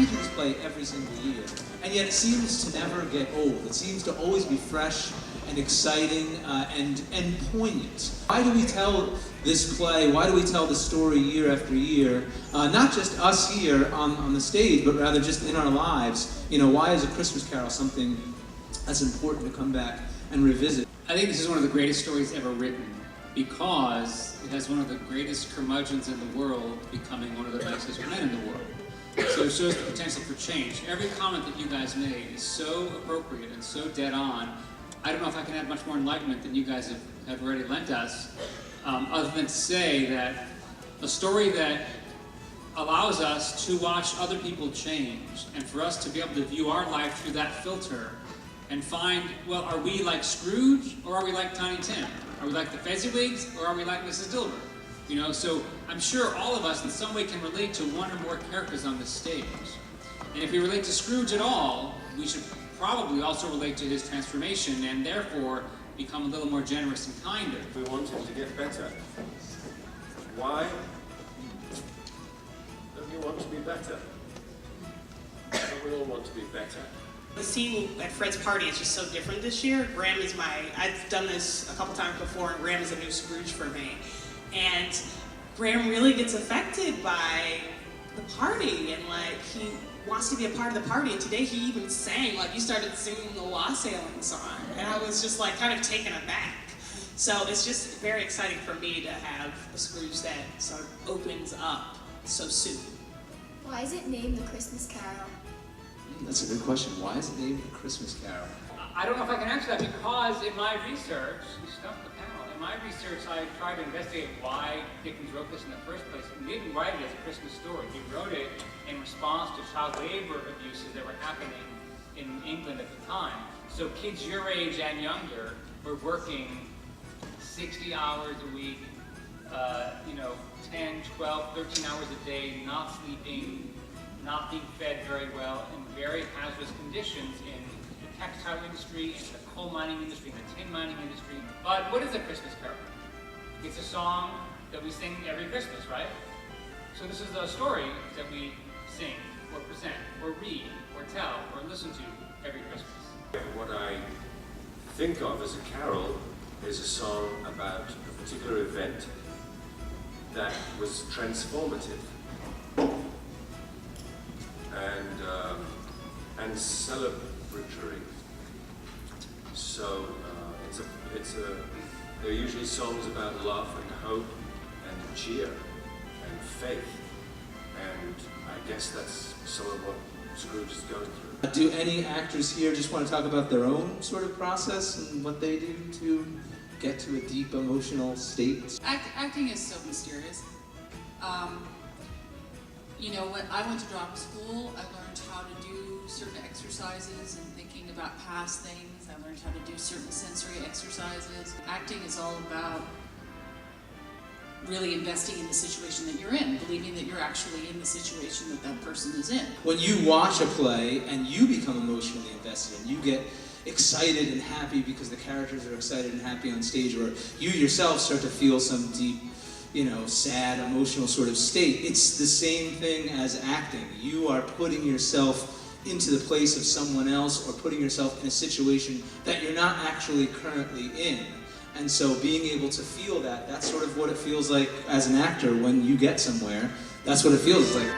repeat this play every single year, and yet it seems to never get old. It seems to always be fresh and exciting and poignant. Why do we tell this play, why do we tell the story year after year? Not just us here on the stage, but rather just in our lives. You know, why is A Christmas Carol something that's important to come back and revisit? I think this is one of the greatest stories ever written because it has one of the greatest curmudgeons in the world becoming one of the nicest men in the world. So it shows the potential for change. Every comment that you guys made is so appropriate and so dead on. I don't know if I can add much more enlightenment than you guys have already lent us, other than to say that a story that allows us to watch other people change and for us to be able to view our life through that filter and find, well, are we like Scrooge or are we like Tiny Tim? Are we like the Fezziwigs or are we like Mrs. Dilber? You know, so I'm sure all of us in some way can relate to one or more characters on this stage. And if we relate to Scrooge at all, we should probably also relate to his transformation and therefore become a little more generous and kinder. We want him to get better. Why? Don't you want to be better? Don't we all want to be better? The scene at Fred's party is just so different this year. Graeme is I've done this a couple times before, and Graeme is a new Scrooge for me. And Graeme really gets affected by the party, and like he wants to be a part of the party. And today he even sang, like you started singing the Wassailing song, and I was just like kind of taken aback. So it's just very exciting for me to have a Scrooge that sort of opens up so soon. Why is it named The Christmas Carol? That's a good question. Why is it named A Christmas Carol? I don't know if I can answer that because in my research, you stumped the panel. In my research, I tried to investigate why Dickens wrote this in the first place. He didn't write it as a Christmas story. He wrote it in response to child labor abuses that were happening in England at the time. So kids your age and younger were working 60 hours a week, 10, 12, 13 hours a day, not sleeping, not being fed very well, in very hazardous conditions in the textile industry, in the coal mining industry, in the tin mining industry. But what is A Christmas Carol? It's a song that we sing every Christmas, right? So this is a story that we sing, or present, or read, or tell, or listen to every Christmas. What I think of as a carol is a song about a particular event that was transformative and celebratory. So they're usually songs about love and hope and cheer and faith, and I guess that's some of what Scrooge is going through. Do any actors here just want to talk about their own sort of process and what they do to get to a deep emotional state? Acting is so mysterious. When I went to drama school, I learned how to do certain exercises and thinking about past things. I learned how to do certain sensory exercises. Acting is all about really investing in the situation that you're in, believing that you're actually in the situation that that person is in. When you watch a play and you become emotionally invested and you get excited and happy because the characters are excited and happy on stage, or you yourself start to feel some deep, sad, emotional sort of state, it's the same thing as acting. You are putting yourself into the place of someone else or putting yourself in a situation that you're not actually currently in. And so being able to feel that, that's sort of what it feels like as an actor when you get somewhere. That's what it feels like.